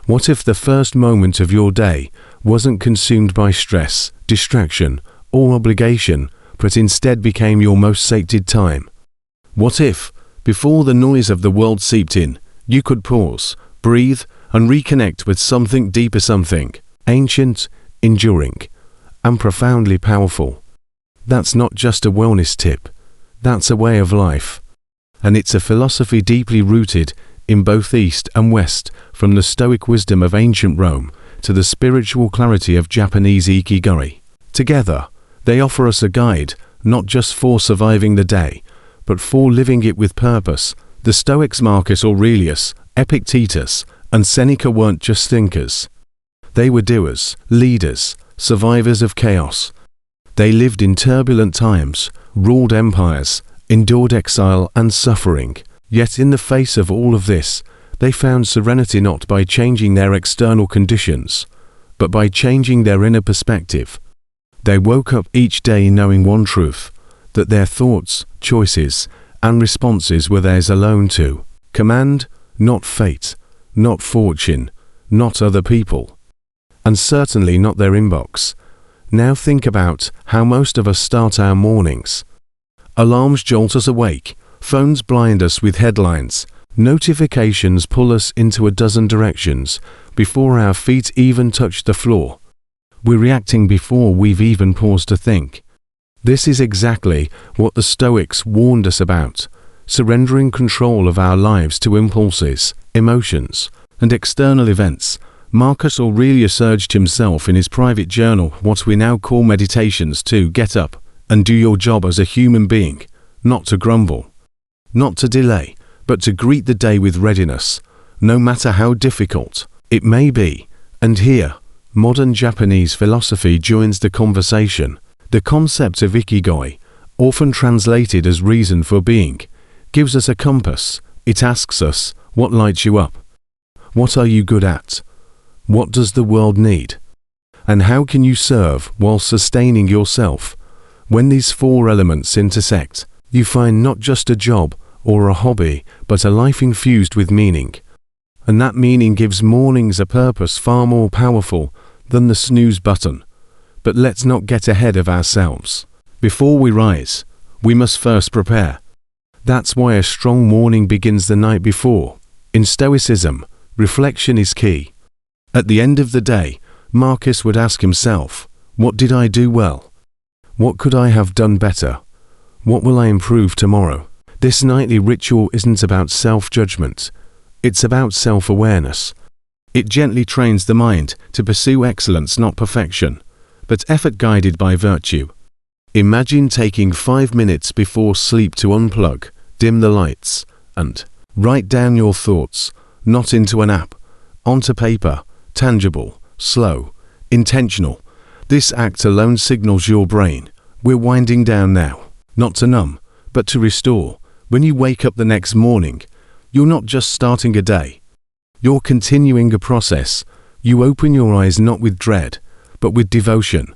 What if the first moment of your day wasn't consumed by stress, distraction, or obligation, but instead became your most sacred time? What if, before the noise of the world seeped in, you could pause, breathe, and reconnect with something deeper, something ancient, enduring, and profoundly powerful? That's not just a wellness tip. That's a way of life. And it's a philosophy deeply rooted in both East and West, from the Stoic wisdom of ancient Rome to the spiritual clarity of Japanese Ikigai. Together, they offer us a guide, not just for surviving the day, but for living it with purpose. The Stoics Marcus Aurelius, Epictetus, and Seneca weren't just thinkers. They were doers, leaders, survivors of chaos. They lived in turbulent times, ruled empires, endured exile and suffering. Yet in the face of all of this, they found serenity not by changing their external conditions, but by changing their inner perspective. They woke up each day knowing one truth, that their thoughts, choices, and responses were theirs alone to command, not fate, not fortune, not other people, and certainly not their inbox. Now think about how most of us start our mornings. Alarms jolt us awake, phones blind us with headlines, notifications pull us into a dozen directions before our feet even touch the floor. We're reacting before we've even paused to think. This is exactly what the Stoics warned us about, surrendering control of our lives to impulses, emotions, and external events. Marcus Aurelius urged himself in his private journal, what we now call meditations, to get up and do your job as a human being, not to grumble, not to delay, but to greet the day with readiness, no matter how difficult it may be. And here, modern Japanese philosophy joins the conversation. The concept of Ikigai, often translated as reason for being, gives us a compass. It asks us, what lights you up? What are you good at? What does the world need? And how can you serve while sustaining yourself? When these four elements intersect, you find not just a job or a hobby, but a life infused with meaning. And that meaning gives mornings a purpose far more powerful than the snooze button. But let's not get ahead of ourselves. Before we rise, we must first prepare. That's why a strong morning begins the night before. In Stoicism, reflection is key. At the end of the day, Marcus would ask himself, what did I do well? What could I have done better? What will I improve tomorrow? This nightly ritual isn't about self-judgment. It's about self-awareness. It gently trains the mind to pursue excellence, not perfection, but effort guided by virtue. Imagine taking 5 minutes before sleep to unplug, dim the lights, and write down your thoughts, not into an app, onto paper, tangible, slow, intentional. This act alone signals your brain, we're winding down now, not to numb, but to restore. When you wake up the next morning, you're not just starting a day, you're continuing a process. You open your eyes not with dread, but with devotion.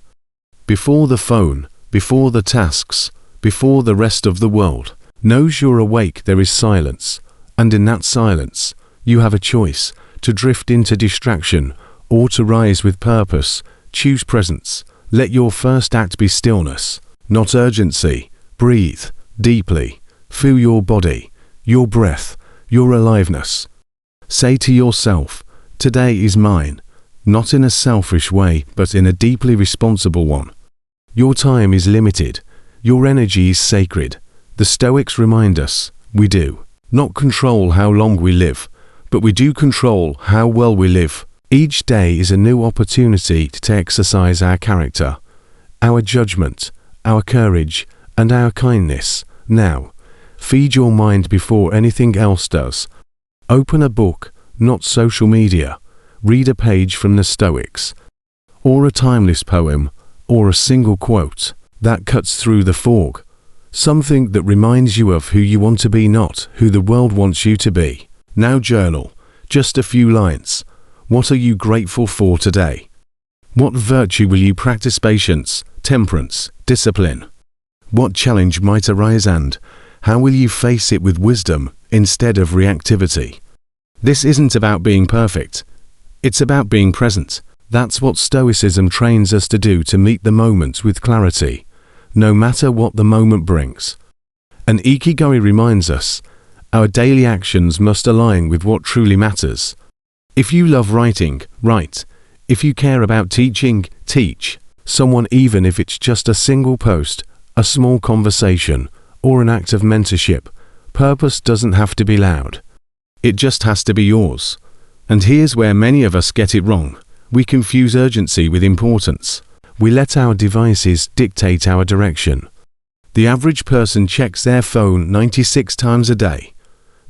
Before the phone, before the tasks, before the rest of the world knows you're awake, there is silence, and in that silence, you have a choice to drift into distraction or to rise with purpose. Choose presence. Let your first act be stillness, not urgency. Breathe deeply. Feel your body, your breath, your aliveness. Say to yourself, today is mine, not in a selfish way, but in a deeply responsible one. Your time is limited. Your energy is sacred. The Stoics remind us, we do not control how long we live, but we do control how well we live. Each day is a new opportunity to exercise our character, our judgment, our courage, and our kindness. Now, feed your mind before anything else does. Open a book, not social media. Read a page from the Stoics, or a timeless poem, or a single quote that cuts through the fog. Something that reminds you of who you want to be, not who the world wants you to be. Now journal, just a few lines. What are you grateful for today? What virtue will you practice? Patience, temperance, discipline. What challenge might arise, and how will you face it with wisdom instead of reactivity? This isn't about being perfect. It's about being present. That's what Stoicism trains us to do, to meet the moment with clarity, no matter what the moment brings. And Ikigai reminds us, our daily actions must align with what truly matters. If you love writing, write. If you care about teaching, teach someone, even if it's just a single post, a small conversation, or an act of mentorship. Purpose doesn't have to be loud. It just has to be yours. And here's where many of us get it wrong. We confuse urgency with importance. We let our devices dictate our direction. The average person checks their phone 96 times a day.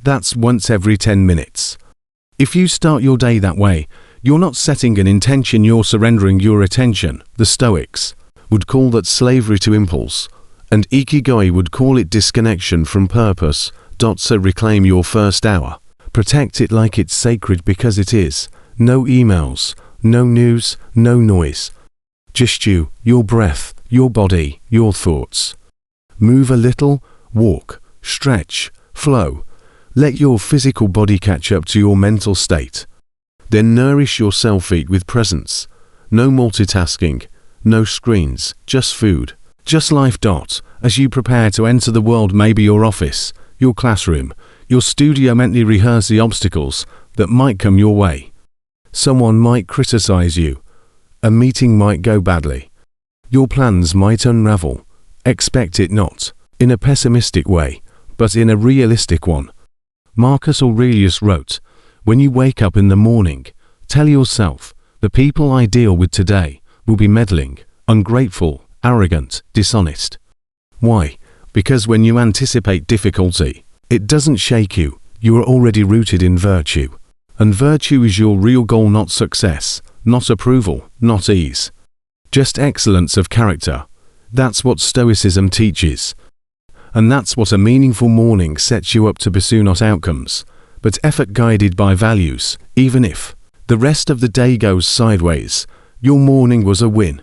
That's once every 10 minutes. If you start your day that way, you're not setting an intention, you're surrendering your attention. The Stoics would call that slavery to impulse, and Ikigai would call it disconnection from purpose. So reclaim your first hour. Protect it like it's sacred, because it is. No emails, no news, no noise. Just you, your breath, your body, your thoughts. Move a little, walk, stretch, flow. Let your physical body catch up to your mental state. Then nourish your self-eat with presence. No multitasking, no screens, just food, just life. As you prepare to enter the world, maybe your office, your classroom, your studio, mentally rehearse the obstacles that might come your way. Someone might criticize you. A meeting might go badly. Your plans might unravel. Expect it not in a pessimistic way, but in a realistic one. Marcus Aurelius wrote, "When you wake up in the morning, tell yourself, the people I deal with today will be meddling, ungrateful, arrogant, dishonest." Why? Because when you anticipate difficulty, it doesn't shake you. You are already rooted in virtue. And virtue is your real goal, not success, not approval, not ease. Just excellence of character. That's what Stoicism teaches. And that's what a meaningful morning sets you up to pursue, not outcomes, but effort guided by values. Even if the rest of the day goes sideways, your morning was a win.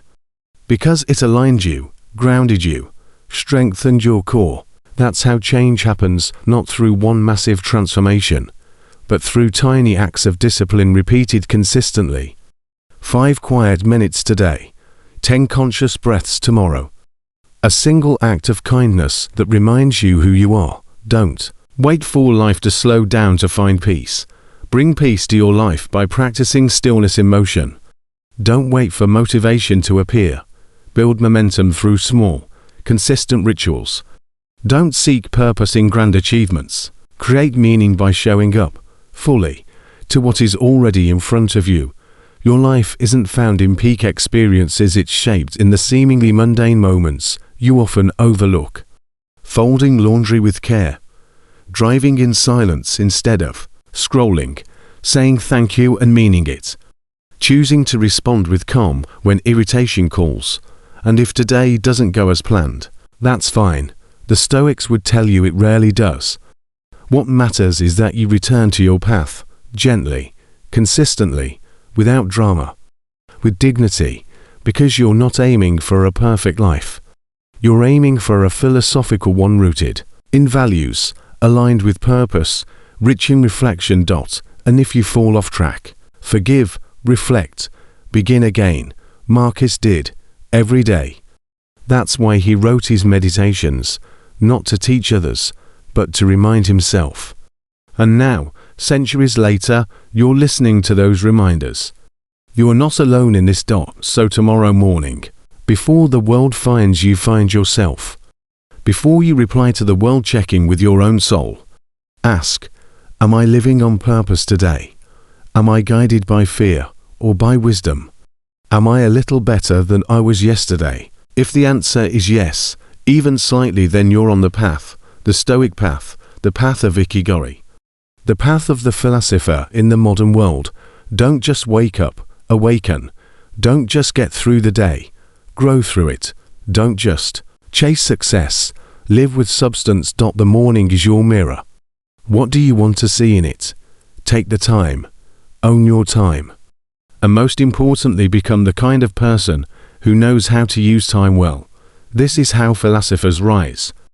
Because it aligned you, grounded you, strengthened your core. That's how change happens, not through one massive transformation, but through tiny acts of discipline repeated consistently. 5 quiet minutes today, 10 conscious breaths tomorrow. A single act of kindness that reminds you who you are. Don't wait for life to slow down to find peace. Bring peace to your life by practicing stillness in motion. Don't wait for motivation to appear. Build momentum through small, consistent rituals. Don't seek purpose in grand achievements. Create meaning by showing up fully to what is already in front of you. Your life isn't found in peak experiences, it's shaped in the seemingly mundane moments you often overlook. Folding laundry with care. Driving in silence instead of scrolling. Saying thank you and meaning it. Choosing to respond with calm when irritation calls. And if today doesn't go as planned, that's fine. The Stoics would tell you it rarely does. What matters is that you return to your path, gently, consistently, without drama, with dignity, because you're not aiming for a perfect life. You're aiming for a philosophical one rooted in values, aligned with purpose, rich in reflection. And if you fall off track, forgive, reflect, begin again. Marcus did, every day. That's why he wrote his meditations, not to teach others, but to remind himself. And now, centuries later, you're listening to those reminders. You are not alone in this. So tomorrow morning, before the world finds you, find yourself. Before you reply to the world, check in with your own soul. Ask, am I living on purpose today? Am I guided by fear or by wisdom? Am I a little better than I was yesterday? If the answer is yes, even slightly, then you're on the path, the Stoic path, the path of Ikigai. The path of the philosopher in the modern world. Don't just wake up, awaken. Don't just get through the day, grow through it. Don't just chase success, live with substance. The morning is your mirror. What do you want to see in it? Take the time, own your time. And most importantly, become the kind of person who knows how to use time well. This is how philosophers rise.